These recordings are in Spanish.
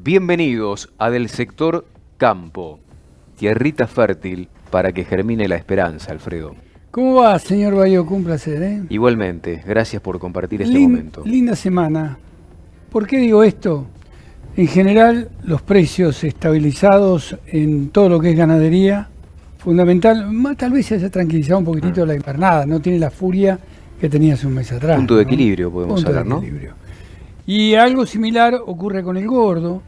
Bienvenidos a Del Sector Campo, tierrita fértil para que germine la esperanza, Alfredo. ¿Cómo va, señor Bayocco? Un placer, ¿eh? Igualmente, gracias por compartir este momento. Linda semana. ¿Por qué digo esto? En general, los precios estabilizados en todo lo que es ganadería, fundamental, tal vez se haya tranquilizado un poquitito la invernada, no tiene la furia que tenía hace un mes atrás. Punto de equilibrio, podemos hablar, ¿no? Y algo similar ocurre con el gordo,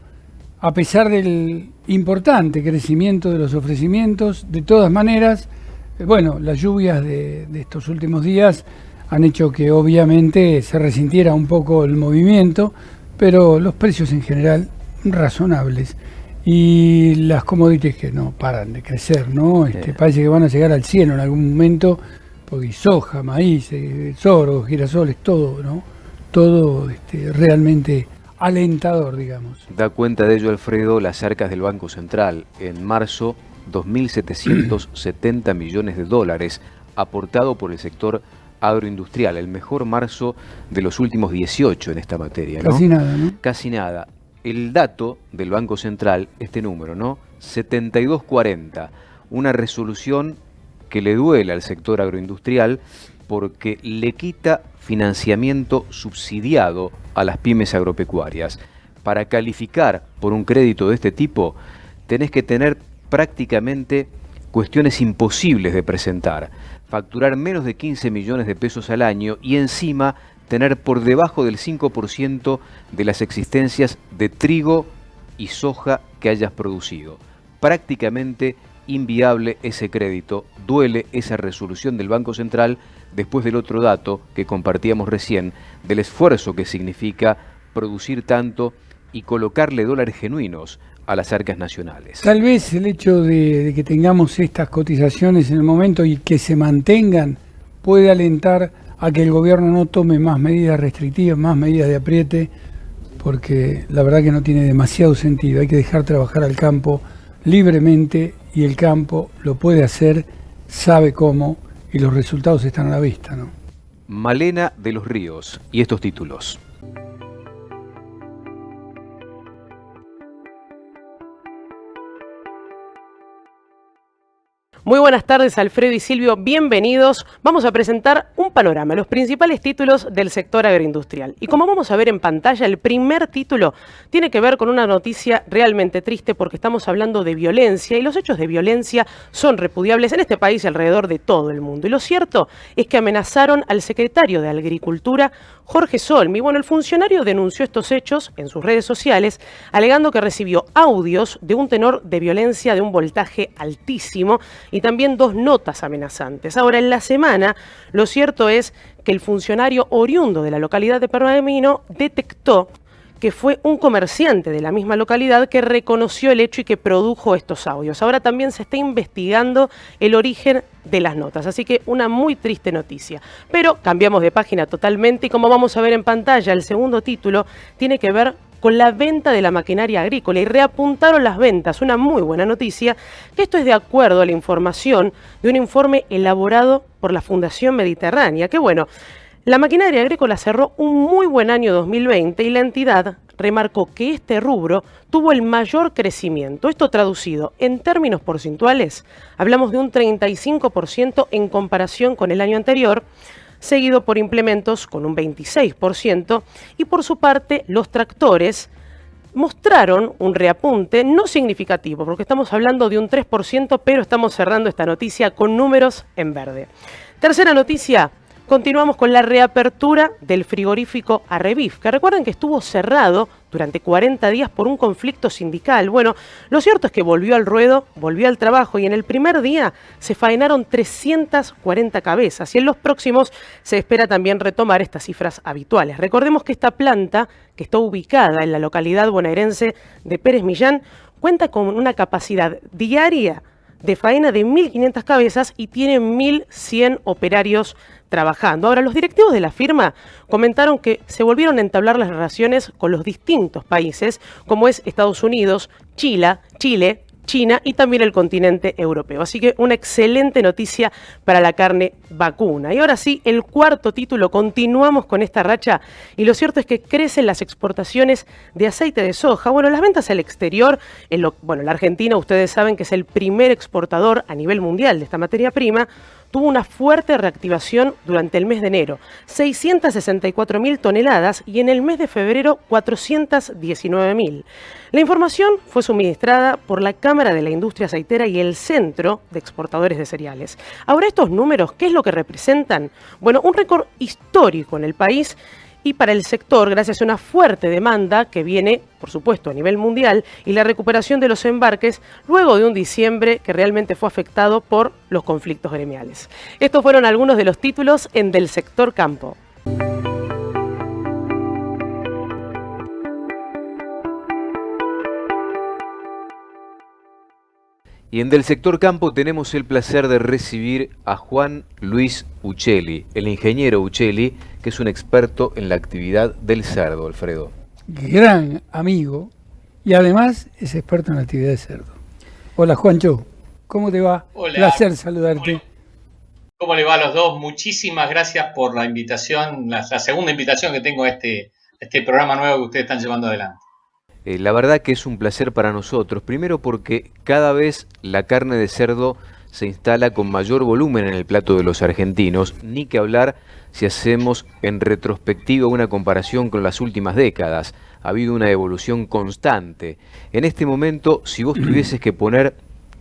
a pesar del importante crecimiento de los ofrecimientos. De todas maneras, bueno, las lluvias de estos últimos días han hecho que obviamente se resintiera un poco el movimiento, pero los precios en general razonables. Y las commodities que no paran de crecer, ¿no? Parece que van a llegar al cielo en algún momento, porque soja, maíz, sorgo, girasoles, todo, ¿no? Todo realmente alentador, digamos. Da cuenta de ello, Alfredo, las arcas del Banco Central. En marzo, 2.770 millones de dólares aportado por el sector agroindustrial, el mejor marzo de los últimos 18 en esta materia, ¿no? Casi nada, ¿no? Casi nada. El dato del Banco Central, este número, ¿no? 7240, una resolución que le duele al sector agroindustrial porque le quita financiamiento subsidiado a las pymes agropecuarias. Para calificar por un crédito de este tipo, tenés que tener prácticamente cuestiones imposibles de presentar, facturar menos de 15 millones de pesos al año y encima tener por debajo del 5% de las existencias de trigo y soja que hayas producido. Prácticamente inviable ese crédito, duele esa resolución del Banco Central después del otro dato que compartíamos recién, del esfuerzo que significa producir tanto y colocarle dólares genuinos a las arcas nacionales. Tal vez el hecho de que tengamos estas cotizaciones en el momento y que se mantengan puede alentar a que el gobierno no tome más medidas restrictivas, más medidas de apriete, porque la verdad que no tiene demasiado sentido. Hay que dejar trabajar al campo libremente y el campo lo puede hacer, sabe cómo y los resultados están a la vista, ¿no? Malena de los Ríos y estos títulos. Muy buenas tardes, Alfredo y Silvio, bienvenidos. Vamos a presentar un panorama, los principales títulos del sector agroindustrial. Y como vamos a ver en pantalla, el primer título tiene que ver con una noticia realmente triste porque estamos hablando de violencia y los hechos de violencia son repudiables en este país y alrededor de todo el mundo. Y lo cierto es que amenazaron al secretario de Agricultura, Jorge Solmi. Bueno, el funcionario denunció estos hechos en sus redes sociales, alegando que recibió audios de un tenor de violencia de un voltaje altísimo y también 2 notas amenazantes. Ahora, en la semana, lo cierto es que el funcionario oriundo de la localidad de Pergamino detectó que fue un comerciante de la misma localidad que reconoció el hecho y que produjo estos audios. Ahora también se está investigando el origen de las notas, así que una muy triste noticia. Pero cambiamos de página totalmente y como vamos a ver en pantalla, el segundo título tiene que ver con la venta de la maquinaria agrícola y reapuntaron las ventas. Una muy buena noticia, que esto es de acuerdo a la información de un informe elaborado por la Fundación Mediterránea, que bueno, la maquinaria agrícola cerró un muy buen año 2020 y la entidad remarcó que este rubro tuvo el mayor crecimiento. Esto traducido en términos porcentuales, hablamos de un 35% en comparación con el año anterior, seguido por implementos con un 26%, y por su parte los tractores mostraron un reapunte no significativo, porque estamos hablando de un 3%, pero estamos cerrando esta noticia con números en verde. Tercera noticia. Continuamos con la reapertura del frigorífico Arrebif, que recuerden que estuvo cerrado durante 40 días por un conflicto sindical. Bueno, lo cierto es que volvió al ruedo, volvió al trabajo y en el primer día se faenaron 340 cabezas y en los próximos se espera también retomar estas cifras habituales. Recordemos que esta planta, que está ubicada en la localidad bonaerense de Pérez Millán, cuenta con una capacidad diaria de faena de 1.500 cabezas y tiene 1.100 operarios trabajando. Ahora, los directivos de la firma comentaron que se volvieron a entablar las relaciones con los distintos países, como es Estados Unidos, Chile, China y también el continente europeo. Así que una excelente noticia para la carne vacuna. Y ahora sí, el cuarto título, continuamos con esta racha y lo cierto es que crecen las exportaciones de aceite de soja. Bueno, las ventas al exterior, la Argentina, ustedes saben que es el primer exportador a nivel mundial de esta materia prima, tuvo una fuerte reactivación durante el mes de enero, 664.000 toneladas y en el mes de febrero 419.000. La información fue suministrada por la Cámara de la Industria Aceitera y el Centro de Exportadores de Cereales. Ahora, estos números, ¿qué es lo que representan? Bueno, un récord histórico en el país y para el sector gracias a una fuerte demanda que viene, por supuesto, a nivel mundial y la recuperación de los embarques luego de un diciembre que realmente fue afectado por los conflictos gremiales. Estos fueron algunos de los títulos en Del Sector Campo. Y en Del Sector Campo tenemos el placer de recibir a Juan Luis Uccelli, el ingeniero Uccelli, que es un experto en la actividad del cerdo, Alfredo. Gran amigo y además es experto en la actividad de cerdo. Hola Juancho, ¿cómo te va? Hola. Placer saludarte. ¿Cómo le va a los dos? Muchísimas gracias por la invitación, la segunda invitación que tengo a este programa nuevo que ustedes están llevando adelante. La verdad que es un placer para nosotros, primero porque cada vez la carne de cerdo se instala con mayor volumen en el plato de los argentinos, ni que hablar si hacemos en retrospectiva una comparación con las últimas décadas. Ha habido una evolución constante. En este momento, si vos tuvieses que poner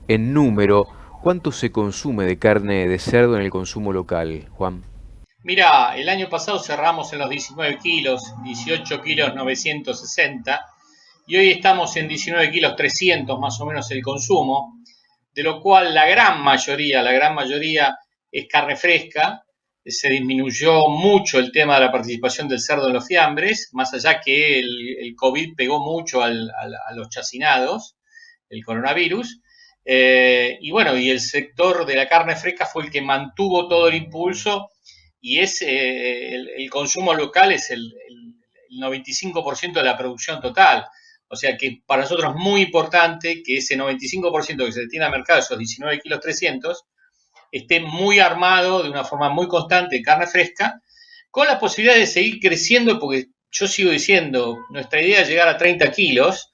en número, ¿cuánto se consume de carne de cerdo en el consumo local, Juan? Mira, el año pasado cerramos en los 19 kilos, 18 kilos 960, y hoy estamos en 19 kilos 300 más o menos el consumo, de lo cual la gran mayoría es carne fresca. Se disminuyó mucho el tema de la participación del cerdo en los fiambres, más allá que el COVID pegó mucho a los chacinados, el coronavirus. Y el sector de la carne fresca fue el que mantuvo todo el impulso y el consumo local es el 95% de la producción total. O sea que para nosotros es muy importante que ese 95% que se destiena al mercado, esos 19 kilos 300, esté muy armado de una forma muy constante de carne fresca, con la posibilidad de seguir creciendo, porque yo sigo diciendo, nuestra idea es llegar a 30 kilos,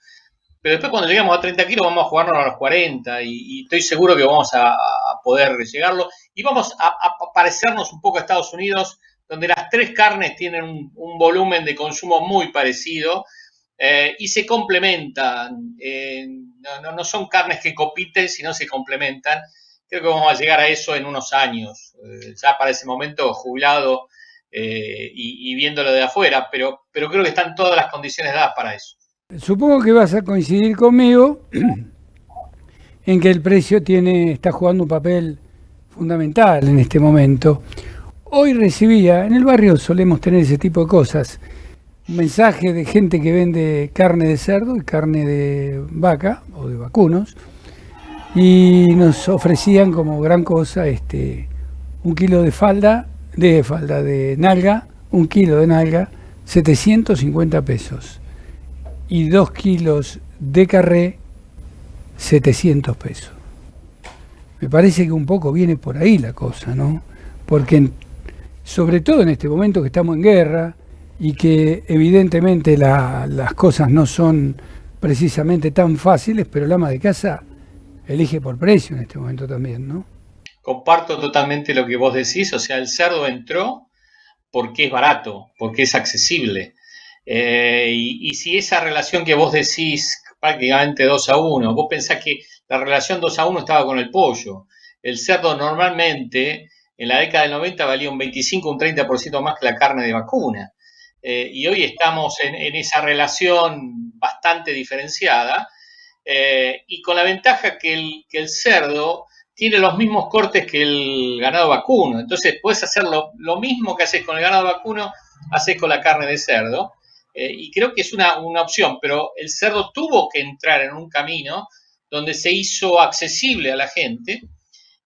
pero después cuando lleguemos a 30 kilos vamos a jugarnos a los 40 y estoy seguro que vamos a poder llegarlo y vamos a parecernos un poco a Estados Unidos, donde las tres carnes tienen un volumen de consumo muy parecido y se complementan. No son carnes que compiten, sino se complementan. Creo que vamos a llegar a eso en unos años, ya para ese momento jubilado y viéndolo de afuera, pero creo que están todas las condiciones dadas para eso. Supongo que vas a coincidir conmigo en que el precio está jugando un papel fundamental en este momento. Hoy recibía, en el barrio solemos tener ese tipo de cosas, un mensaje de gente que vende carne de cerdo y carne de vaca o de vacunos, y nos ofrecían como gran cosa un kilo de nalga, un kilo de nalga, 750 pesos. Y 2 kilos de carré, 700 pesos. Me parece que un poco viene por ahí la cosa, ¿no? Porque sobre todo en este momento que estamos en guerra y que evidentemente las cosas no son precisamente tan fáciles, pero el ama de casa elige por precio en este momento también, ¿no? Comparto totalmente lo que vos decís, o sea, el cerdo entró porque es barato, porque es accesible. Y si esa relación que vos decís, prácticamente 2-1, vos pensás que la relación 2-1 estaba con el pollo. El cerdo normalmente, en la década del 90, valía un 25, un 30% más que la carne de vacuna. Y hoy estamos en esa relación bastante diferenciada, y con la ventaja que el cerdo tiene los mismos cortes que el ganado vacuno. Entonces, puedes hacer lo mismo que haces con el ganado vacuno, haces con la carne de cerdo. Y creo que es una opción, pero el cerdo tuvo que entrar en un camino donde se hizo accesible a la gente,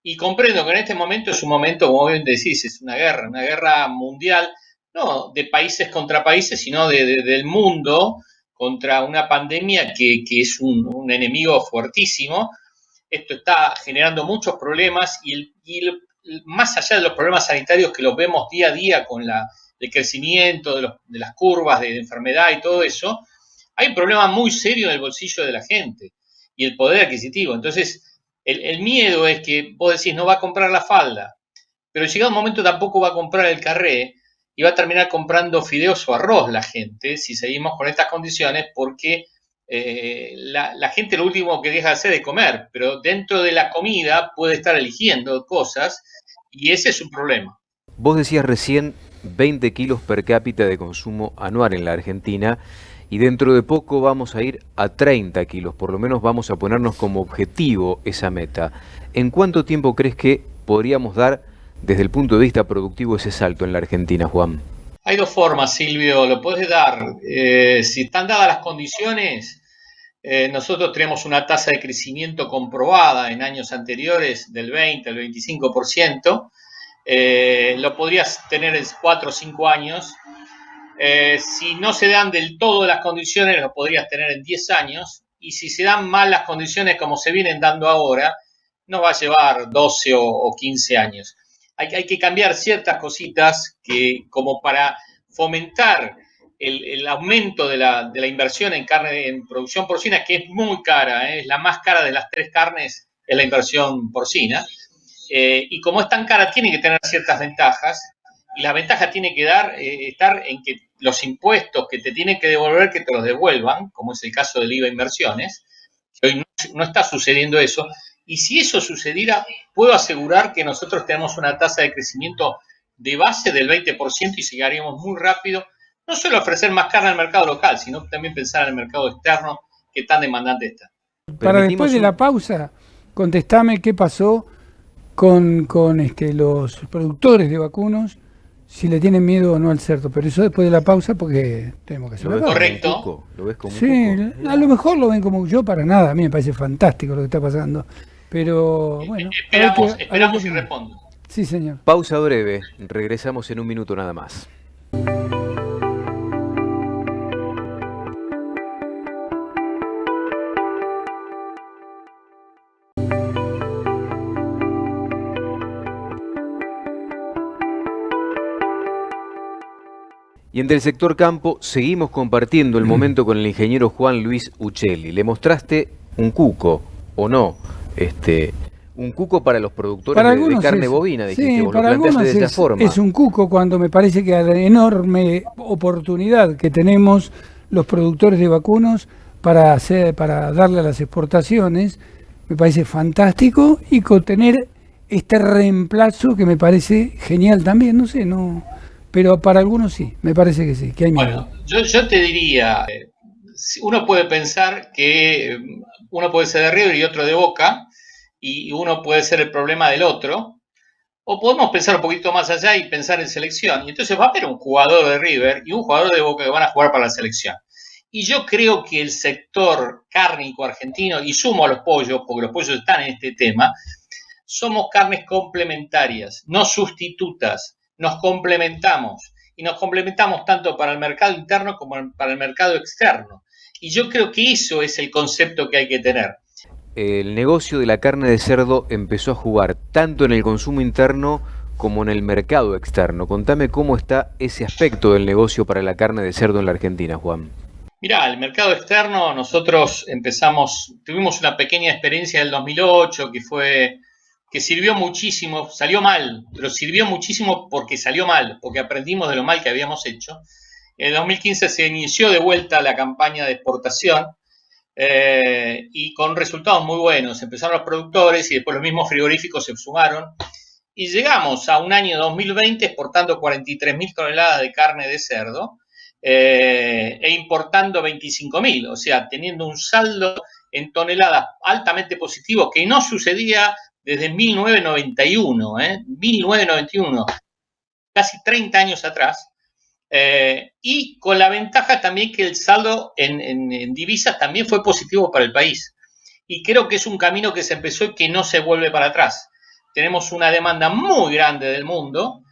y comprendo que en este momento es un momento, como bien decís, es una guerra mundial, no de países contra países, sino del mundo contra una pandemia que es un enemigo fuertísimo. Esto está generando muchos problemas más allá de los problemas sanitarios que los vemos día a día con el crecimiento de las curvas de enfermedad y todo eso, hay un problema muy serio en el bolsillo de la gente y el poder adquisitivo. Entonces, el miedo es que vos decís no va a comprar la falda, pero llegado un momento tampoco va a comprar el carré y va a terminar comprando fideos o arroz la gente si seguimos con estas condiciones, porque la gente lo último que deja de hacer es comer, pero dentro de la comida puede estar eligiendo cosas y ese es un problema. Vos decías recién 20 kilos per cápita de consumo anual en la Argentina y dentro de poco vamos a ir a 30 kilos, por lo menos vamos a ponernos como objetivo esa meta. ¿En cuánto tiempo crees que podríamos dar desde el punto de vista productivo ese salto en la Argentina, Juan? Hay dos formas, Silvio, lo podés dar. Si están dadas las condiciones, nosotros tenemos una tasa de crecimiento comprobada en años anteriores del 20 al 25%. Lo podrías tener en 4 o 5 años. Si no se dan del todo las condiciones, lo podrías tener en 10 años. Y si se dan mal las condiciones como se vienen dando ahora, nos va a llevar 12 o 15 años. Hay que cambiar ciertas cositas como para fomentar el aumento de la inversión en carne, en producción porcina, que es muy cara, es la más cara de las 3 carnes, es la inversión porcina. Y como es tan cara, tiene que tener ciertas ventajas, y la ventaja tiene que estar en que los impuestos que te tienen que devolver, que te los devuelvan, como es el caso del IVA Inversiones. Hoy no está sucediendo eso, y si eso sucediera, puedo asegurar que nosotros tenemos una tasa de crecimiento de base del 20% y llegaríamos muy rápido, no solo a ofrecer más carne al mercado local, sino también pensar en el mercado externo que tan demandante está. Para después de la pausa, contestame qué pasó con los productores de vacunos, si le tienen miedo o no al cerdo, pero eso después de la pausa porque tenemos que hacer la pausa. Correcto. ¿Lo ves como sí, un cuco? A lo mejor lo ven como yo, para nada, a mí me parece fantástico lo que está pasando, pero bueno. Esperamos y respondo. Sí, señor. Pausa breve, regresamos en un minuto nada más. Y en Del Sector Campo seguimos compartiendo el momento con el ingeniero Juan Luis Uccelli. Le mostraste un cuco, ¿o no? Un cuco para los productores de carne bovina, dijiste, vos lo planteaste de esa forma. Es un cuco cuando me parece que a la enorme oportunidad que tenemos los productores de vacunos para darle a las exportaciones, me parece fantástico, y con tener este reemplazo que me parece genial también, no sé, pero para algunos sí, me parece que sí, que hay miedo. Bueno, yo te diría, uno puede pensar que uno puede ser de River y otro de Boca, y uno puede ser el problema del otro, o podemos pensar un poquito más allá y pensar en selección. Y entonces va a haber un jugador de River y un jugador de Boca que van a jugar para la selección. Y yo creo que el sector cárnico argentino, y sumo a los pollos, porque los pollos están en este tema, somos carnes complementarias, no sustitutas. Nos complementamos, y nos complementamos tanto para el mercado interno como para el mercado externo. Y yo creo que eso es el concepto que hay que tener. El negocio de la carne de cerdo empezó a jugar tanto en el consumo interno como en el mercado externo. Contame cómo está ese aspecto del negocio para la carne de cerdo en la Argentina, Juan. Mirá, el mercado externo, nosotros tuvimos una pequeña experiencia en el 2008 que sirvió muchísimo, salió mal, pero sirvió muchísimo porque salió mal, porque aprendimos de lo mal que habíamos hecho. En el 2015 se inició de vuelta la campaña de exportación y con resultados muy buenos. Empezaron los productores y después los mismos frigoríficos se sumaron y llegamos a un año 2020 exportando 43.000 toneladas de carne de cerdo e importando 25.000, o sea, teniendo un saldo en toneladas altamente positivo que no sucedía desde 1991, 1991, casi 30 años atrás, y con la ventaja también que el saldo en divisas también fue positivo para el país. Y creo que es un camino que se empezó y que no se vuelve para atrás. Tenemos una demanda muy grande del mundo.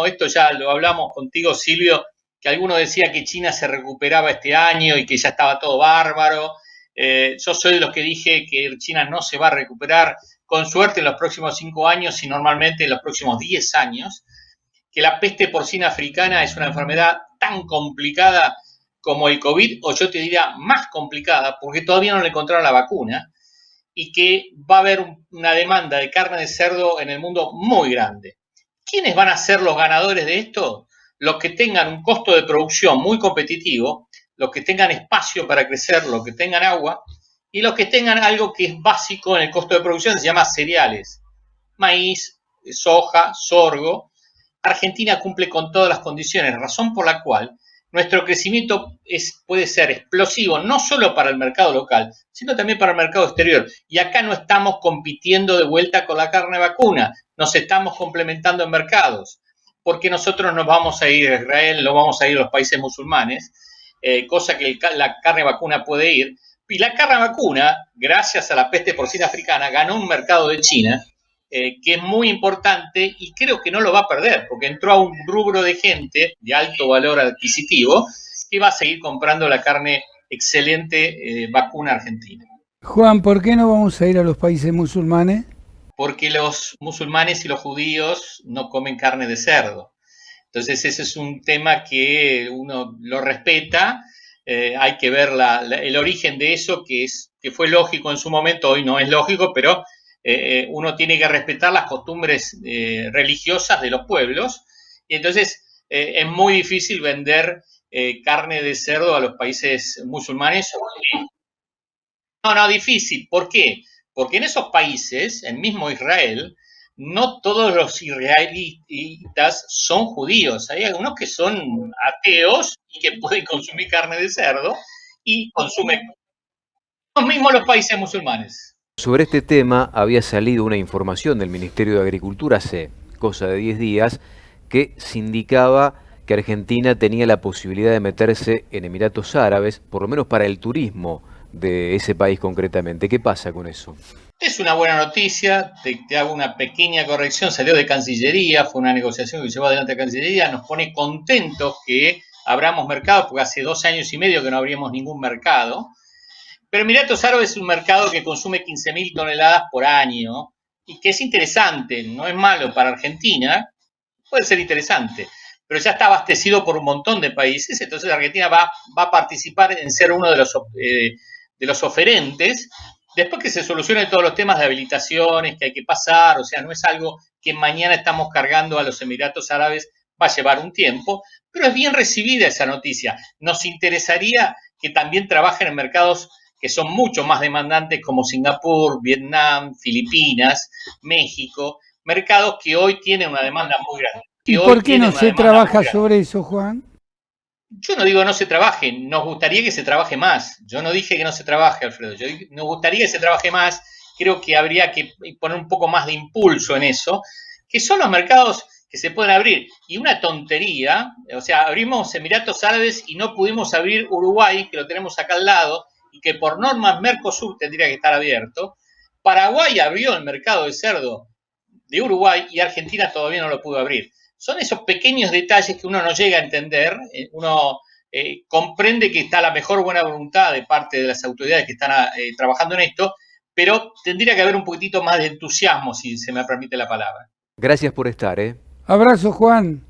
Esto ya lo hablamos contigo, Silvio, que alguno decía que China se recuperaba este año y que ya estaba todo bárbaro. Yo soy de los que dije que China no se va a recuperar, con suerte en los próximos 5 años y normalmente en los próximos 10 años, que la peste porcina africana es una enfermedad tan complicada como el COVID, o yo te diría más complicada, porque todavía no le encontraron la vacuna, y que va a haber una demanda de carne de cerdo en el mundo muy grande. ¿Quiénes van a ser los ganadores de esto? Los que tengan un costo de producción muy competitivo, los que tengan espacio para crecer, los que tengan agua, y los que tengan algo que es básico en el costo de producción, se llama cereales, maíz, soja, sorgo. Argentina cumple con todas las condiciones, razón por la cual nuestro crecimiento puede ser explosivo, no solo para el mercado local, sino también para el mercado exterior. Y acá no estamos compitiendo de vuelta con la carne vacuna, nos estamos complementando en mercados, porque nosotros nos vamos a ir a Israel, no vamos a ir a los países musulmanes, cosa que la carne vacuna puede ir. Y la carne vacuna, gracias a la peste porcina africana, ganó un mercado de China, que es muy importante y creo que no lo va a perder, porque entró a un rubro de gente de alto valor adquisitivo que va a seguir comprando la carne excelente vacuna argentina. Juan, ¿por qué no vamos a ir a los países musulmanes? Porque los musulmanes y los judíos no comen carne de cerdo. Entonces ese es un tema que uno lo respeta, hay que ver el origen de eso, que fue lógico en su momento, hoy no es lógico, pero uno tiene que respetar las costumbres religiosas de los pueblos, y entonces es muy difícil vender carne de cerdo a los países musulmanes. No, difícil. ¿Por qué? Porque en esos países, en mismo Israel, no todos los israelitas son judíos. Hay algunos que son ateos y que pueden consumir carne de cerdo y consumen los mismos los países musulmanes. Sobre este tema había salido una información del Ministerio de Agricultura hace cosa de 10 días que se indicaba que Argentina tenía la posibilidad de meterse en Emiratos Árabes, por lo menos para el turismo de ese país concretamente. ¿Qué pasa con eso? Es una buena noticia, te hago una pequeña corrección, salió de Cancillería, fue una negociación que llevó adelante Cancillería, nos pone contentos que abramos mercado, porque hace 2 años y medio que no abríamos ningún mercado. Pero Emiratos Árabes es un mercado que consume 15.000 toneladas por año y que es interesante, no es malo para Argentina, puede ser interesante, pero ya está abastecido por un montón de países, entonces Argentina va a participar en ser uno de los oferentes, después que se solucionen todos los temas de habilitaciones que hay que pasar, o sea, no es algo que mañana estamos cargando a los Emiratos Árabes, va a llevar un tiempo, pero es bien recibida esa noticia. Nos interesaría que también trabajen en mercados que son mucho más demandantes como Singapur, Vietnam, Filipinas, México, mercados que hoy tienen una demanda muy grande. ¿Y por qué no se trabaja sobre eso, Juan? Yo no digo no se trabaje, nos gustaría que se trabaje más. Yo no dije que no se trabaje, Alfredo, nos gustaría que se trabaje más, creo que habría que poner un poco más de impulso en eso, que son los mercados que se pueden abrir. Y una tontería, o sea, abrimos Emiratos Árabes y no pudimos abrir Uruguay, que lo tenemos acá al lado, y que por normas Mercosur tendría que estar abierto. Paraguay abrió el mercado de cerdo de Uruguay y Argentina todavía no lo pudo abrir. Son esos pequeños detalles que uno no llega a entender, uno comprende que está la mejor buena voluntad de parte de las autoridades que están trabajando en esto, pero tendría que haber un poquitito más de entusiasmo, si se me permite la palabra. Gracias por estar. Abrazo, Juan.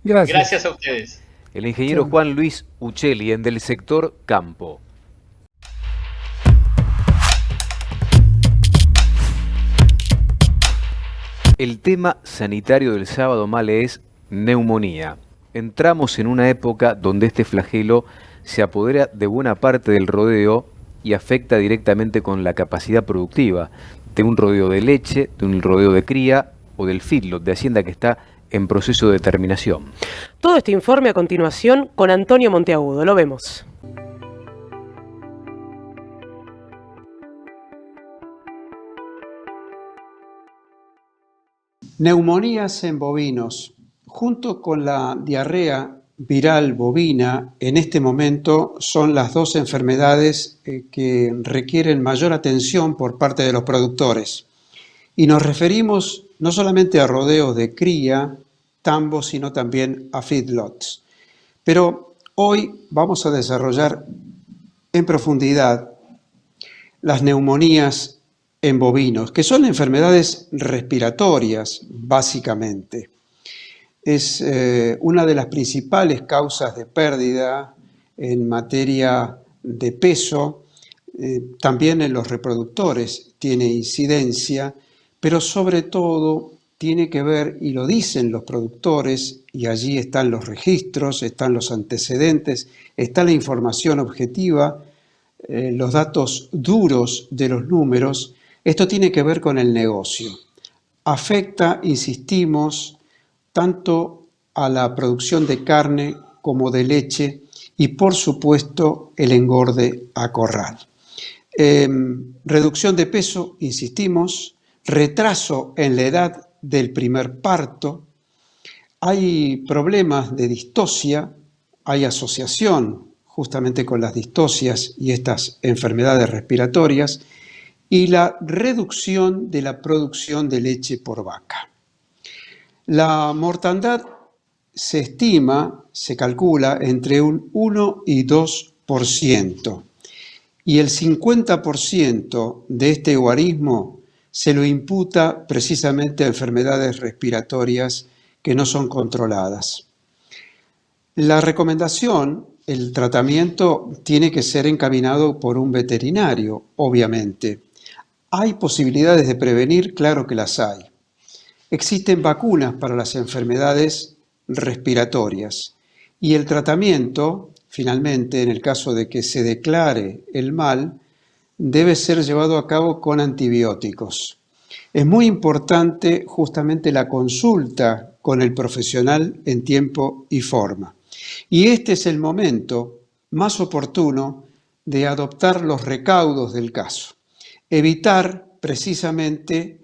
Gracias. Gracias a ustedes. El ingeniero Juan Luis Uccelli, del sector campo. El tema sanitario del sábado Male es neumonía. Entramos en una época donde este flagelo se apodera de buena parte del rodeo y afecta directamente con la capacidad productiva de un rodeo de leche, de un rodeo de cría o del feedlot de hacienda que está en proceso de terminación. Todo este informe a continuación con Antonio Monteagudo. Lo vemos. Neumonías en bovinos. Junto con la diarrea viral bovina, en este momento son las 2 enfermedades que requieren mayor atención por parte de los productores. Y nos referimos no solamente a rodeos de cría, tambos, sino también a feedlots. Pero hoy vamos a desarrollar en profundidad las neumonías en bovinos, que son enfermedades respiratorias, básicamente. Es una de las principales causas de pérdida en materia de peso, también en los reproductores tiene incidencia, pero sobre todo tiene que ver, y lo dicen los productores, y allí están los registros, están los antecedentes, está la información objetiva, los datos duros de los números. Esto tiene que ver con el negocio. Afecta, insistimos, tanto a la producción de carne como de leche y, por supuesto, el engorde a corral. Reducción de peso, insistimos, retraso en la edad del primer parto, hay problemas de distosia, hay asociación justamente con las distosias y estas enfermedades respiratorias, y la reducción de la producción de leche por vaca. La mortandad se estima, se calcula entre un 1 y 2%, y el 50% de este guarismo se lo imputa precisamente a enfermedades respiratorias que no son controladas. La recomendación, el tratamiento, tiene que ser encaminado por un veterinario, obviamente. ¿Hay posibilidades de prevenir? Claro que las hay. Existen vacunas para las enfermedades respiratorias y el tratamiento, finalmente, en el caso de que se declare el mal, debe ser llevado a cabo con antibióticos. Es muy importante justamente la consulta con el profesional en tiempo y forma. Y este es el momento más oportuno de adoptar los recaudos del caso. Evitar precisamente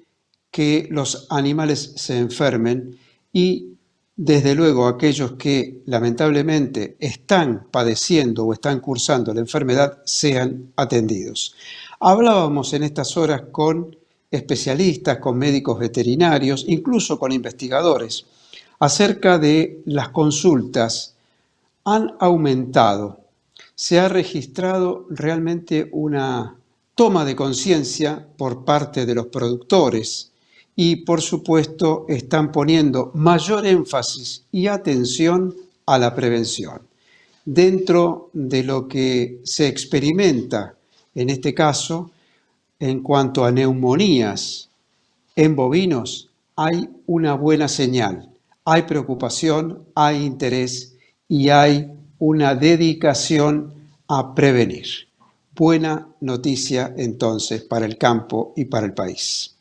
que los animales se enfermen y, desde luego, aquellos que lamentablemente están padeciendo o están cursando la enfermedad sean atendidos. Hablábamos en estas horas con especialistas, con médicos veterinarios, incluso con investigadores, acerca de las consultas. Han aumentado. Se ha registrado realmente una toma de conciencia por parte de los productores y, por supuesto, están poniendo mayor énfasis y atención a la prevención. Dentro de lo que se experimenta, en este caso, en cuanto a neumonías en bovinos, hay una buena señal, hay preocupación, hay interés y hay una dedicación a prevenir. Buena noticia entonces para el campo y para el país.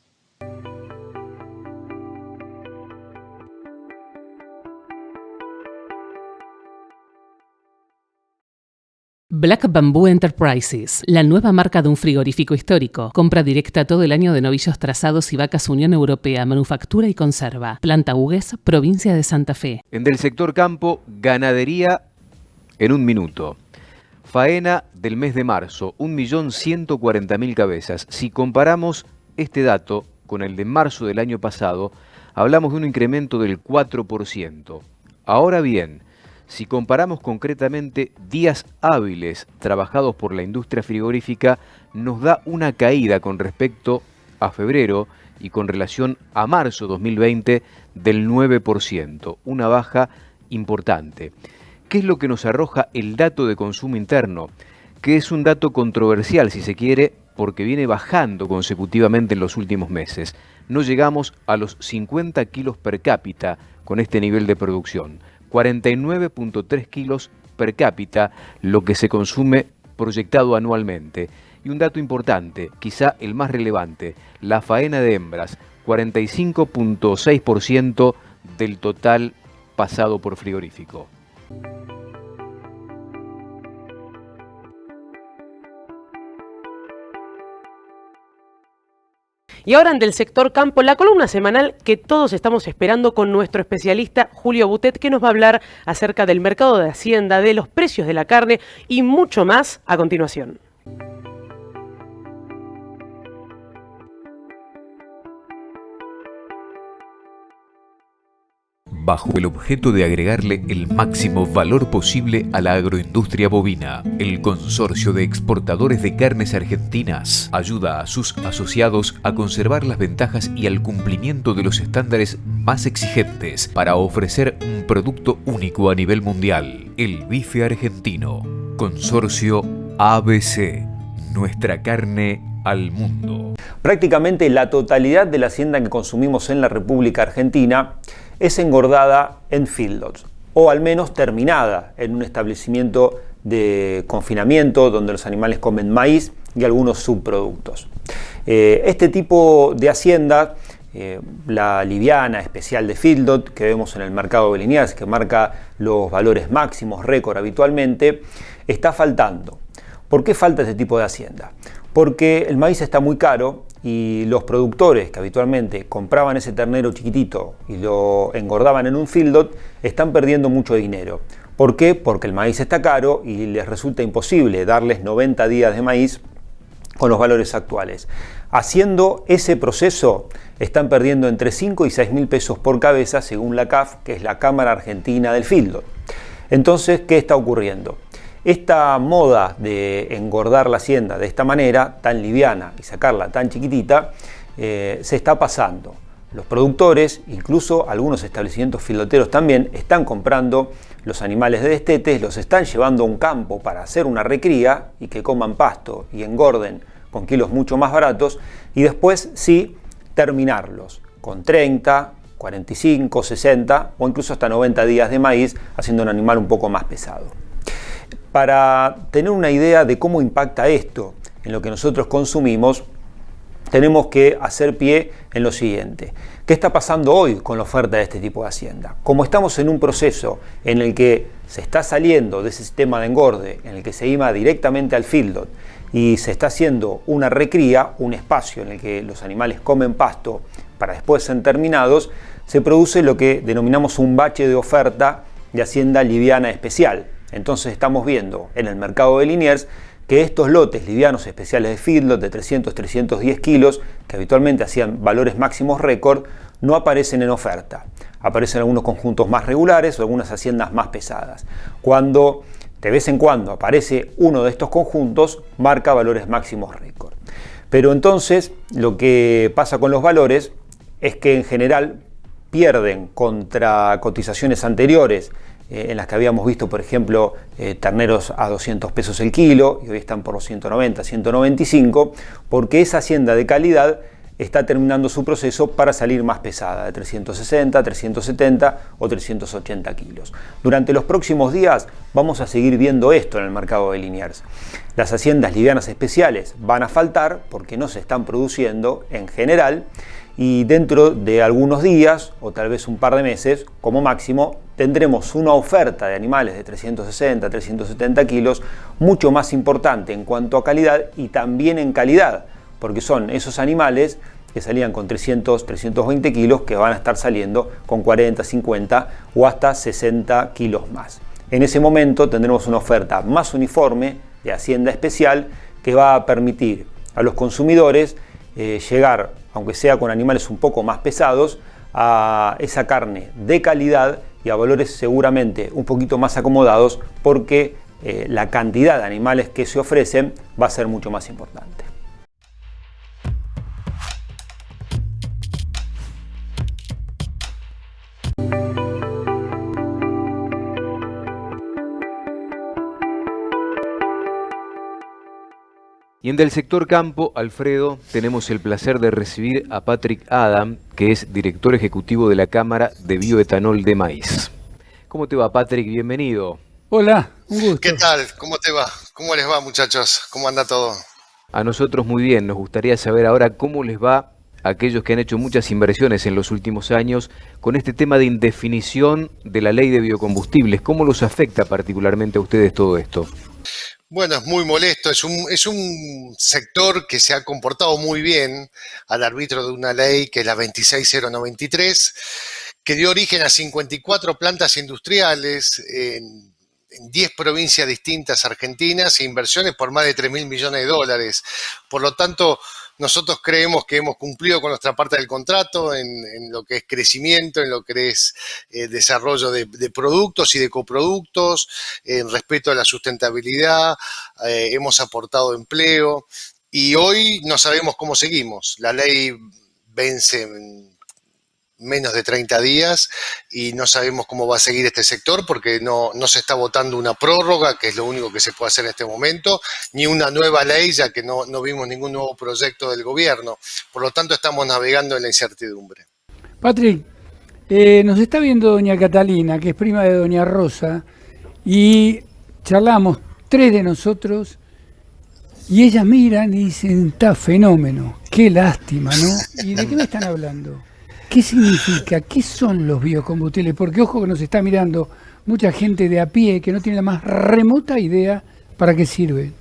Black Bamboo Enterprises, la nueva marca de un frigorífico histórico. Compra directa todo el año de novillos trazados y vacas Unión Europea, manufactura y conserva. Planta Hugues, provincia de Santa Fe. En del sector campo, ganadería en un minuto. Faena del mes de marzo, 1.140.000 cabezas. Si comparamos este dato con el de marzo del año pasado, hablamos de un incremento del 4%. Ahora bien, si comparamos concretamente días hábiles trabajados por la industria frigorífica, nos da una caída con respecto a febrero y con relación a marzo 2020 del 9%, una baja importante. ¿Qué es lo que nos arroja el dato de consumo interno? Que es un dato controversial, si se quiere, porque viene bajando consecutivamente en los últimos meses. No llegamos a los 50 kilos per cápita con este nivel de producción. 49.3 kilos per cápita, lo que se consume proyectado anualmente. Y un dato importante, quizá el más relevante, la faena de hembras, 45.6% del total pasado por frigorífico. Y ahora en Del Sector Campo, la columna semanal que todos estamos esperando con nuestro especialista Julio Boutet, que nos va a hablar acerca del mercado de Hacienda, de los precios de la carne y mucho más a continuación. bajo el objeto de agregarle el máximo valor posible a la agroindustria bovina. El Consorcio de Exportadores de Carnes Argentinas ayuda a sus asociados a conservar las ventajas y al cumplimiento de los estándares más exigentes para ofrecer un producto único a nivel mundial. El bife argentino. Consorcio ABC. Nuestra carne al mundo. Prácticamente la totalidad de la hacienda que consumimos en la República Argentina es engordada en feedlots, o al menos terminada en un establecimiento de confinamiento donde los animales comen maíz y algunos subproductos. Este tipo de hacienda, la liviana especial de feedlot que vemos en el mercado de Liniers, que marca los valores máximos récord habitualmente, está faltando. ¿Por qué falta este tipo de hacienda? Porque el maíz está muy caro y los productores que habitualmente compraban ese ternero chiquitito y lo engordaban en un feedlot están perdiendo mucho dinero. ¿Por qué? Porque el maíz está caro y les resulta imposible darles 90 días de maíz con los valores actuales. Haciendo ese proceso están perdiendo entre 5 y 6 mil pesos por cabeza según la CAF, que es la Cámara Argentina del Feedlot. Entonces, ¿qué está ocurriendo? Esta moda de engordar la hacienda de esta manera, tan liviana, y sacarla tan chiquitita, se está pasando. Los productores, incluso algunos establecimientos filoteros también, están comprando los animales de destetes, los están llevando a un campo para hacer una recría y que coman pasto y engorden con kilos mucho más baratos, y después sí terminarlos con 30, 45, 60 o incluso hasta 90 días de maíz, haciendo un animal un poco más pesado. Para tener una idea de cómo impacta esto en lo que nosotros consumimos, tenemos que hacer pie en lo siguiente. ¿Qué está pasando hoy con la oferta de este tipo de hacienda? Como estamos en un proceso en el que se está saliendo de ese sistema de engorde, en el que se iba directamente al feedlot y se está haciendo una recría, un espacio en el que los animales comen pasto para después ser terminados, se produce lo que denominamos un bache de oferta de hacienda liviana especial. Entonces estamos viendo en el mercado de Liniers que estos lotes livianos especiales de feedlot de 300-310 kilos, que habitualmente hacían valores máximos récord, no aparecen en oferta. Aparecen algunos conjuntos más regulares o algunas haciendas más pesadas. Cuando de vez en cuando aparece uno de estos conjuntos, marca valores máximos récord. Pero entonces lo que pasa con los valores es que en general pierden contra cotizaciones anteriores, en las que habíamos visto, por ejemplo, terneros a 200 pesos el kilo y hoy están por los 190, 195, porque esa hacienda de calidad está terminando su proceso para salir más pesada, de 360, 370 o 380 kilos. Durante los próximos días vamos a seguir viendo esto en el mercado de Liniers. Las haciendas livianas especiales van a faltar porque no se están produciendo en general, y dentro de algunos días o tal vez un par de meses como máximo tendremos una oferta de animales de 360, 370 kilos mucho más importante en cuanto a calidad y también en calidad, porque son esos animales que salían con 300, 320 kilos que van a estar saliendo con 40, 50 o hasta 60 kilos más. En ese momento tendremos una oferta más uniforme de hacienda especial que va a permitir a los consumidores llegar, aunque sea con animales un poco más pesados, a esa carne de calidad y a valores seguramente un poquito más acomodados, porque la cantidad de animales que se ofrecen va a ser mucho más importante. Y en del sector campo, Alfredo, tenemos el placer de recibir a Patrick Adam, que es director ejecutivo de la Cámara de Bioetanol de Maíz. ¿Cómo te va, Patrick? Bienvenido. Hola, un gusto. ¿Qué tal? ¿Cómo te va? ¿Cómo les va, muchachos? ¿Cómo anda todo? A nosotros muy bien. Nos gustaría saber ahora cómo les va a aquellos que han hecho muchas inversiones en los últimos años con este tema de indefinición de la ley de biocombustibles. ¿Cómo los afecta particularmente a ustedes todo esto? Bueno, es muy molesto, es un sector que se ha comportado muy bien al arbitrio de una ley que es la 26093, que dio origen a 54 plantas industriales en 10 provincias distintas argentinas e inversiones por más de 3.000 millones de dólares. Por lo tanto, Nosotros creemos que hemos cumplido con nuestra parte del contrato en lo que es crecimiento, en lo que es desarrollo de productos y de coproductos, en respeto a la sustentabilidad, hemos aportado empleo y hoy no sabemos cómo seguimos. La ley vence en menos de 30 días y no sabemos cómo va a seguir este sector porque no se está votando una prórroga, que es lo único que se puede hacer en este momento, ni una nueva ley, ya que no vimos ningún nuevo proyecto del gobierno. Por lo tanto, estamos navegando en la incertidumbre. Patrick, nos está viendo doña Catalina, que es prima de doña Rosa, y charlamos 3 de nosotros, y ellas miran y dicen, está fenómeno, qué lástima, ¿no? ¿Y de qué me están hablando? ¿Qué significa? ¿Qué son los biocombustibles? Porque ojo que nos está mirando mucha gente de a pie que no tiene la más remota idea para qué sirve.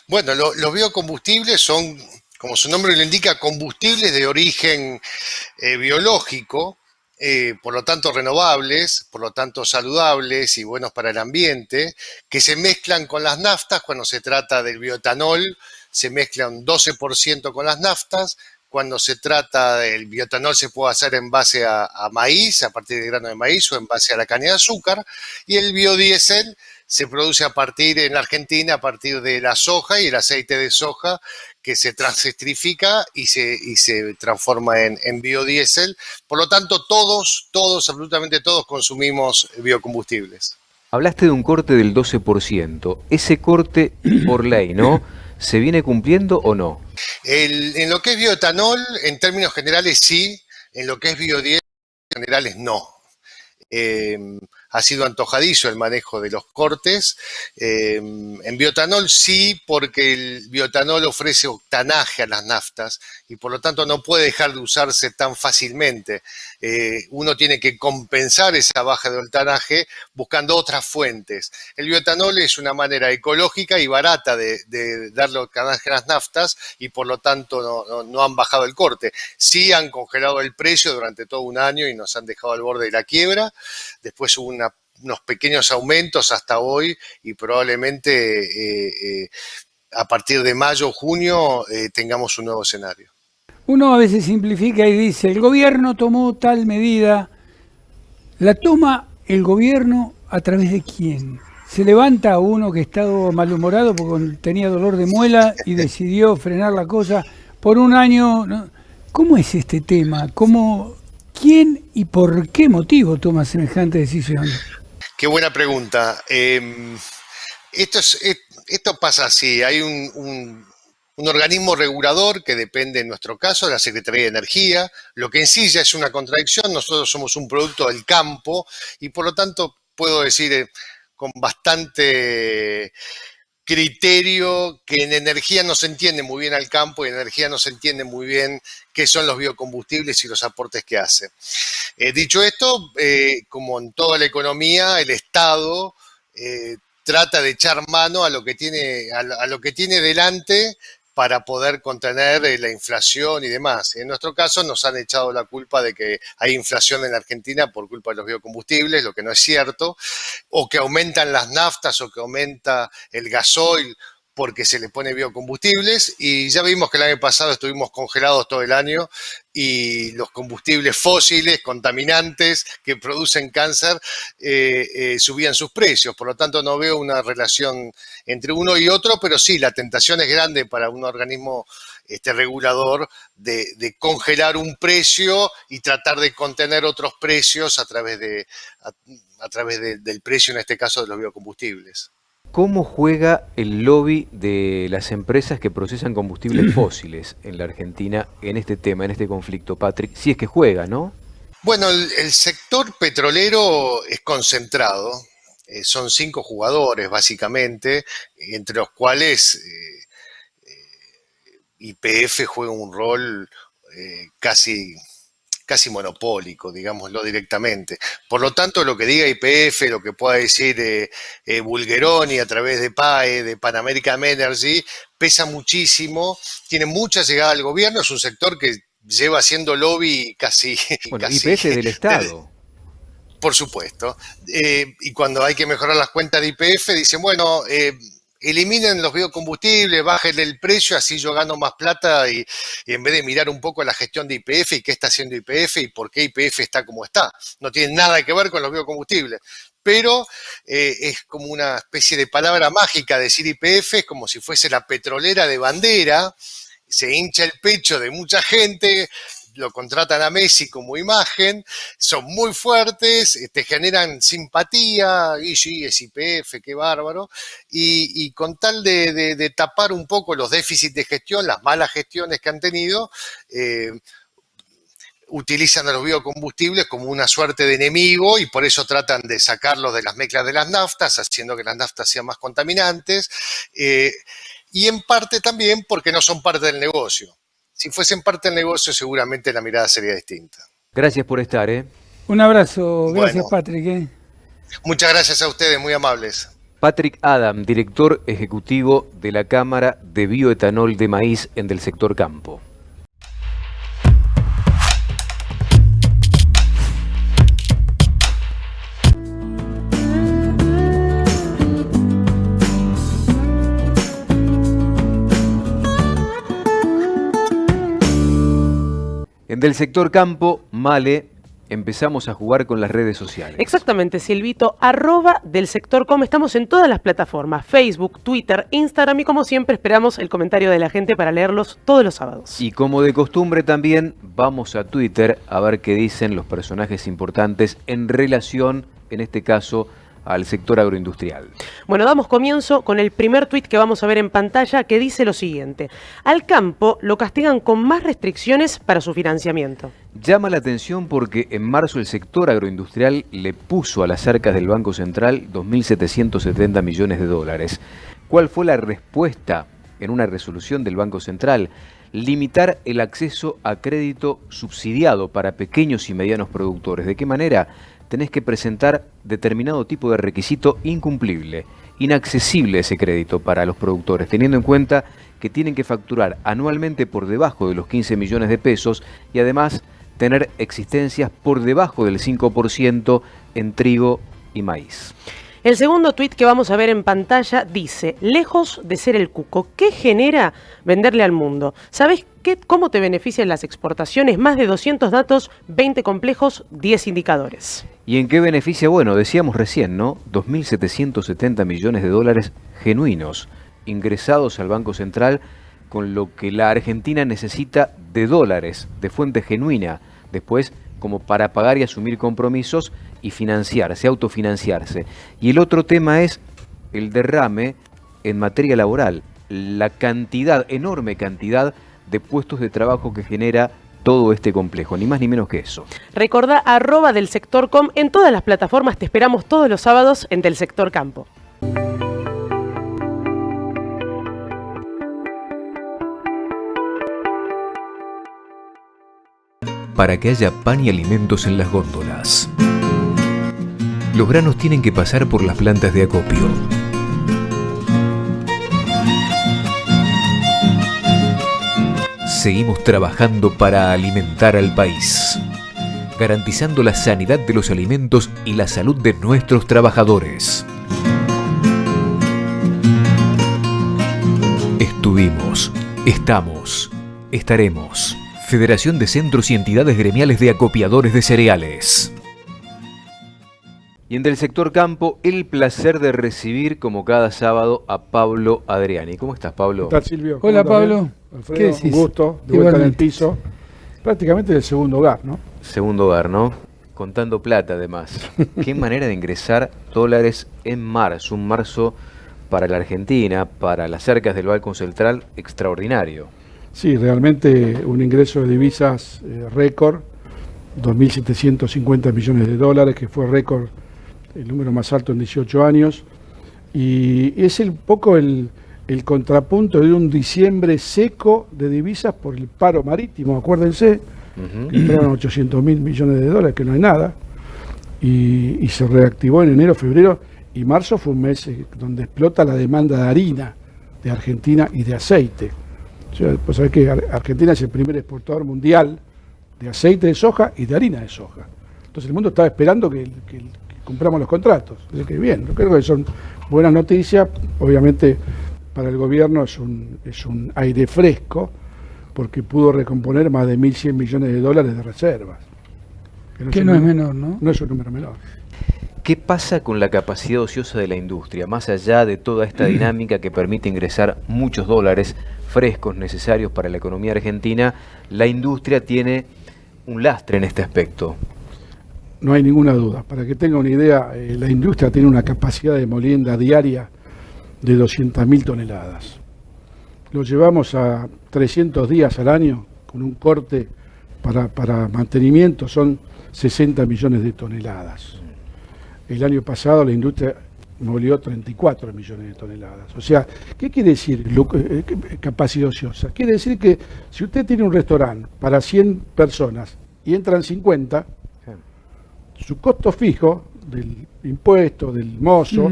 Bueno, los biocombustibles son, como su nombre lo indica, combustibles de origen biológico, por lo tanto renovables, por lo tanto saludables y buenos para el ambiente, que se mezclan con las naftas. Cuando se trata del bioetanol, se mezclan 12% con las naftas. Cuando se trata del bioetanol se puede hacer en base a maíz, a partir de grano de maíz o en base a la caña de azúcar. Y el biodiesel se produce en Argentina a partir de la soja y el aceite de soja que se transesterifica y se transforma en biodiesel. Por lo tanto, todos, absolutamente todos consumimos biocombustibles. Hablaste de un corte del 12%. Ese corte, por ley, ¿no? ¿Se viene cumpliendo o no? En lo que es bioetanol, en términos generales sí, en lo que es biodiesel, en generales no. Ha sido antojadizo el manejo de los cortes. En bioetanol sí, porque el bioetanol ofrece octanaje a las naftas y por lo tanto no puede dejar de usarse tan fácilmente. Uno tiene que compensar esa baja de octanaje buscando otras fuentes. El bioetanol es una manera ecológica y barata de darle octanaje a las naftas y por lo tanto no han bajado el corte. Sí han congelado el precio durante todo un año y nos han dejado al borde de la quiebra. Después hubo unos pequeños aumentos hasta hoy y probablemente a partir de mayo o junio tengamos un nuevo escenario. Uno a veces simplifica y dice, el gobierno tomó tal medida. ¿La toma el gobierno a través de quién? Se levanta uno que estaba malhumorado porque tenía dolor de muela y decidió frenar la cosa por un año, ¿no? ¿Cómo es este tema? ¿Quién y por qué motivo toma semejante decisión? Qué buena pregunta. Esto pasa así. Hay un organismo regulador que depende, en nuestro caso, de la Secretaría de Energía, lo que en sí ya es una contradicción. Nosotros somos un producto del campo y por lo tanto puedo decir con bastante criterio que en energía no se entiende muy bien al campo y en energía no se entiende muy bien qué son los biocombustibles y los aportes que hace. Dicho esto, como en toda la economía, el Estado trata de echar mano a lo que tiene delante para poder contener la inflación y demás. En nuestro caso nos han echado la culpa de que hay inflación en la Argentina por culpa de los biocombustibles, lo que no es cierto, o que aumentan las naftas o que aumenta el gasoil porque se le pone biocombustibles y ya vimos que el año pasado estuvimos congelados todo el año y los combustibles fósiles, contaminantes, que producen cáncer, subían sus precios. Por lo tanto, no veo una relación entre uno y otro, pero sí, la tentación es grande para un organismo regulador de congelar un precio y tratar de contener otros precios a través del precio, en este caso, de los biocombustibles. ¿Cómo juega el lobby de las empresas que procesan combustibles fósiles en la Argentina en este tema, en este conflicto, Patrick? Si es que juega, ¿no? Bueno, el sector petrolero es concentrado. Son 5 jugadores, básicamente, entre los cuales YPF juega un rol casi monopólico, digámoslo directamente. Por lo tanto, lo que diga YPF, lo que pueda decir Bulgeroni a través de PAE, de Pan American Energy, pesa muchísimo, tiene mucha llegada al gobierno, es un sector que lleva haciendo lobby casi... Bueno, YPF del Estado. Por supuesto. Y cuando hay que mejorar las cuentas de YPF, dicen, bueno, eliminen los biocombustibles, bajen el precio, así yo gano más plata y en vez de mirar un poco la gestión de YPF y qué está haciendo YPF y por qué YPF está como está. No tiene nada que ver con los biocombustibles. Pero es como una especie de palabra mágica decir YPF, es como si fuese la petrolera de bandera, se hincha el pecho de mucha gente, lo contratan a Messi como imagen, son muy fuertes, te generan simpatía, y sí, es YPF, qué bárbaro, y con tal de tapar un poco los déficits de gestión, las malas gestiones que han tenido, utilizan a los biocombustibles como una suerte de enemigo y por eso tratan de sacarlos de las mezclas de las naftas, haciendo que las naftas sean más contaminantes, y en parte también porque no son parte del negocio. Si fuesen parte del negocio, seguramente la mirada sería distinta. Gracias por estar, ¿eh? Un abrazo, gracias Bueno. Patrick. Muchas gracias a ustedes, muy amables. Patrick Adam, director ejecutivo de la Cámara de Bioetanol de Maíz en del sector campo. En del sector campo, Male, empezamos a jugar con las redes sociales. Exactamente, Silvito, @del sector com. Estamos en todas las plataformas, Facebook, Twitter, Instagram y como siempre esperamos el comentario de la gente para leerlos todos los sábados. Y como de costumbre también, vamos a Twitter a ver qué dicen los personajes importantes en relación, en este caso, al sector agroindustrial. Bueno, damos comienzo con el primer tuit que vamos a ver en pantalla que dice lo siguiente. Al campo lo castigan con más restricciones para su financiamiento. Llama la atención porque en marzo el sector agroindustrial le puso a las arcas del Banco Central 2.770 millones de dólares. ¿Cuál fue la respuesta en una resolución del Banco Central? Limitar el acceso a crédito subsidiado para pequeños y medianos productores. ¿De qué manera? Tenés que presentar determinado tipo de requisito incumplible, inaccesible ese crédito para los productores, teniendo en cuenta que tienen que facturar anualmente por debajo de los 15 millones de pesos y además tener existencias por debajo del 5% en trigo y maíz. El segundo tuit que vamos a ver en pantalla dice, lejos de ser el cuco, ¿qué genera venderle al mundo? ¿Sabés cómo te benefician las exportaciones? Más de 200 datos, 20 complejos, 10 indicadores. ¿Y en qué beneficia? Bueno, decíamos recién, ¿no? 2.770 millones de dólares genuinos ingresados al Banco Central, con lo que la Argentina necesita de dólares, de fuente genuina, después como para pagar y asumir compromisos y financiarse, autofinanciarse. Y el otro tema es el derrame en materia laboral, la cantidad, enorme cantidad de puestos de trabajo que genera todo este complejo, ni más ni menos que eso. Recordá @del sector com en todas las plataformas, te esperamos todos los sábados en Del Sector Campo. Para que haya pan y alimentos en las góndolas, los granos tienen que pasar por las plantas de acopio. Seguimos trabajando para alimentar al país, garantizando la sanidad de los alimentos y la salud de nuestros trabajadores. Estuvimos, estamos, estaremos. Federación de Centros y Entidades Gremiales de Acopiadores de Cereales. Y en del sector campo, el placer de recibir como cada sábado a Pablo Adriani. ¿Cómo estás, Pablo? ¿Qué tal, Silvio? Hola, ¿Cómo andas? Pablo. Bien. Alfredo, ¿Qué decís? un gusto, de vuelta en el Igualmente. piso. Prácticamente del segundo hogar, ¿no? Segundo hogar, ¿no? Contando plata, además. Qué manera de ingresar dólares en marzo. Un marzo para la Argentina, para las arcas del Banco Central, extraordinario. Sí, realmente un ingreso de divisas récord, 2.750 millones de dólares, que fue récord, el número más alto en 18 años. Y es un poco el contrapunto de un diciembre seco de divisas por el paro marítimo, acuérdense, que entraron 800.000 millones de dólares, que no hay nada, y se reactivó en enero, febrero, y marzo fue un mes donde explota la demanda de harina de Argentina y de aceite. O sea, pues sabés que Argentina es el primer exportador mundial de aceite de soja y de harina de soja. Entonces el mundo estaba esperando que cumplamos los contratos. Así que bien, yo creo que son buenas noticias. Obviamente para el gobierno es un aire fresco, porque pudo recomponer más de 1.100 millones de dólares de reservas. Que no es menor, ¿no? No es un número menor. ¿Qué pasa con la capacidad ociosa de la industria? Más allá de toda esta dinámica que permite ingresar muchos dólares frescos necesarios para la economía argentina, la industria tiene un lastre en este aspecto. No hay ninguna duda. Para que tenga una idea, la industria tiene una capacidad de molienda diaria de 200.000 toneladas. Lo llevamos a 300 días al año, con un corte para mantenimiento, son 60 millones de toneladas. El año pasado la industria molió 34 millones de toneladas. O sea, ¿qué quiere decir capacidad ociosa? Quiere decir que si usted tiene un restaurante para 100 personas y entran 50, su costo fijo del impuesto, del mozo,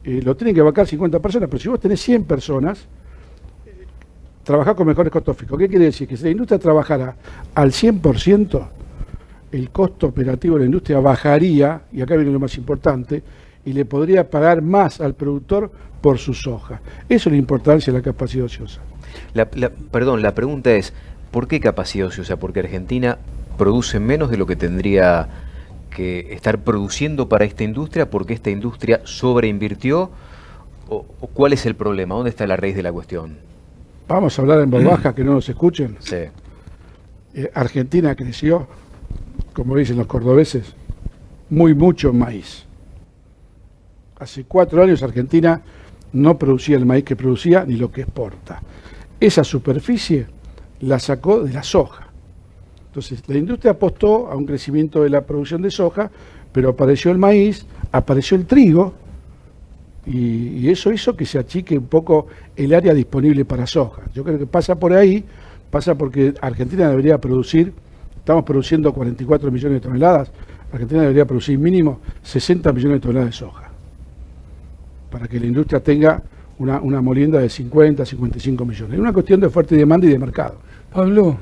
lo tienen que bancar 50 personas, pero si vos tenés 100 personas, trabajás con mejores costos fijos. ¿Qué quiere decir? Que si la industria trabajara al 100%, el costo operativo de la industria bajaría, y acá viene lo más importante, y le podría pagar más al productor por su soja. Eso es la importancia de la capacidad ociosa. Perdón, la pregunta es, ¿por qué capacidad ociosa? ¿Porque Argentina produce menos de lo que tendría que estar produciendo para esta industria? ¿Porque esta industria sobreinvirtió? ¿O cuál es el problema? ¿Dónde está la raíz de la cuestión? Vamos a hablar en voz baja, que no nos escuchen. Sí. Argentina creció, como dicen los cordobeses, mucho en maíz. Hace 4 años Argentina no producía el maíz que producía ni lo que exporta. Esa superficie la sacó de la soja. Entonces la industria apostó a un crecimiento de la producción de soja, pero apareció el maíz, apareció el trigo, y eso hizo que se achique un poco el área disponible para soja. Yo creo que pasa por ahí, pasa porque Argentina debería producir, estamos produciendo 44 millones de toneladas, Argentina debería producir mínimo 60 millones de toneladas de soja, para que la industria tenga una molienda de 50, 55 millones. Es una cuestión de oferta y demanda y de mercado. Pablo,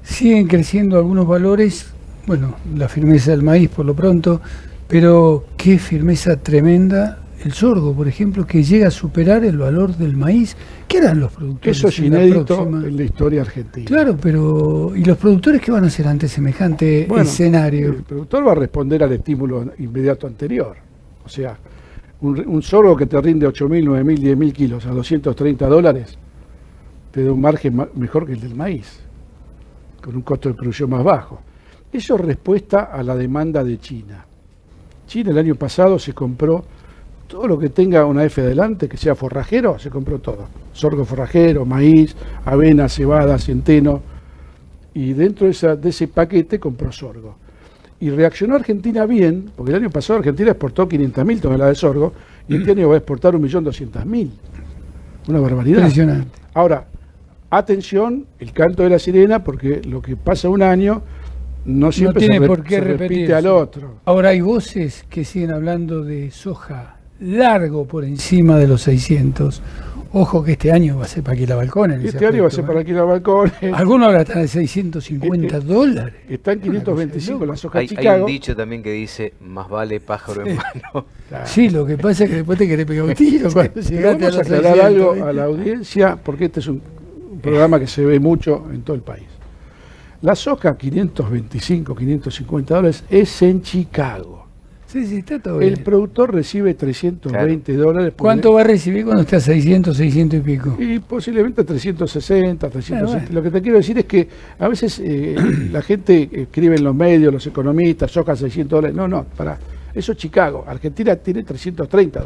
siguen creciendo algunos valores, bueno, la firmeza del maíz por lo pronto, pero qué firmeza tremenda el sorgo, por ejemplo, que llega a superar el valor del maíz. ¿Qué harán los productores? Eso es inédito en la historia argentina. Claro, pero ¿y los productores qué van a hacer ante semejante escenario? El productor va a responder al estímulo inmediato anterior. O sea, un sorgo que te rinde 8.000, 9.000, 10.000 kilos a $230 te da un margen mejor que el del maíz, con un costo de producción más bajo. Eso es respuesta a la demanda de China. China el año pasado se compró todo lo que tenga una F adelante, que sea forrajero, se compró todo. Sorgo forrajero, maíz, avena, cebada, centeno. Y dentro de ese paquete compró sorgo. Y reaccionó Argentina bien, porque el año pasado Argentina exportó 500.000 toneladas de sorgo, y este año va a exportar 1.200.000. Una barbaridad. Impresionante. Ahora, atención, el canto de la sirena, porque lo que pasa un año no siempre tiene por qué se repite al otro. Ahora hay voces que siguen hablando de soja largo por encima de los 600. Ojo que este año va a ser para alquilar balcones. Este año va a ser para alquilar balcones. Algunos ahora están en $650. Está en 525 la soja Chicago. Hay un dicho también que dice, más vale pájaro en mano. Claro. Sí, lo que pasa es que después te querés pegar un tiro. Vamos a aclarar algo a la audiencia, porque este es un programa que se ve mucho en todo el país. La soja $525, $550 es en Chicago. Sí, está todo bien. El productor recibe $320. ¿Cuánto va a recibir cuando esté a 600, 600 y pico? Y posiblemente 360, 370. Lo que te quiero decir es que a veces la gente escribe en los medios, los economistas, soja $600. No, para eso es Chicago. Argentina tiene $330.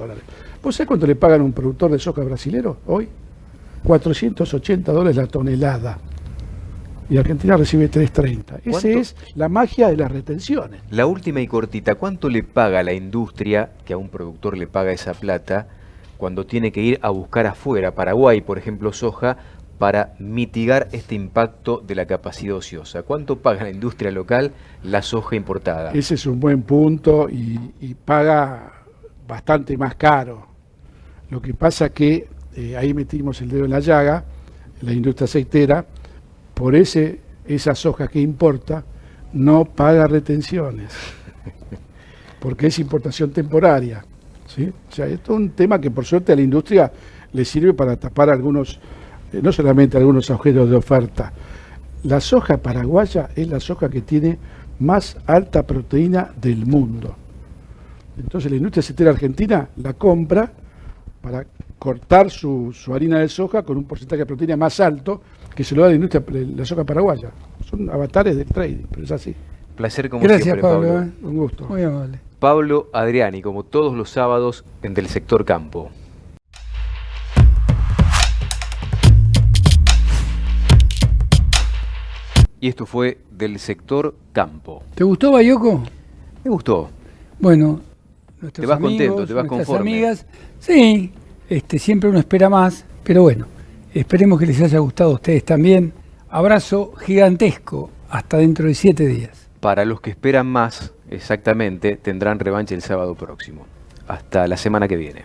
¿Vos sabés cuánto le pagan a un productor de soja brasilero hoy? $480 la tonelada. Y Argentina recibe 330. Esa es la magia de las retenciones. La última y cortita, ¿cuánto le paga la industria, que a un productor le paga esa plata, cuando tiene que ir a buscar afuera, Paraguay, por ejemplo, soja, para mitigar este impacto de la capacidad ociosa? ¿Cuánto paga la industria local la soja importada? Ese es un buen punto y paga bastante más caro. Lo que pasa que ahí metimos el dedo en la llaga, la industria aceitera, por esa soja que importa, no paga retenciones. porque es importación temporaria, ¿sí? O sea, esto es un tema que por suerte a la industria le sirve para tapar algunos, no solamente algunos agujeros de oferta. La soja paraguaya es la soja que tiene más alta proteína del mundo. Entonces la industria aceitera argentina la compra para cortar su harina de soja con un porcentaje de proteína más alto que se lo da la industria la soja paraguaya. Son avatares del trading, pero es así. Placer como Gracias, siempre, Pablo. Pablo. Un gusto. Muy amable. Pablo Adriani, como todos los sábados en Del Sector Campo. Y esto fue Del Sector Campo. ¿Te gustó, Bayoco? Me gustó. Bueno, nuestros Te vas amigos, contento, te vas nuestras conforme. amigas, sí, siempre uno espera más, pero bueno, esperemos que les haya gustado a ustedes también. Abrazo gigantesco, hasta dentro de 7 días. Para los que esperan más, exactamente, tendrán revancha el sábado próximo. Hasta la semana que viene.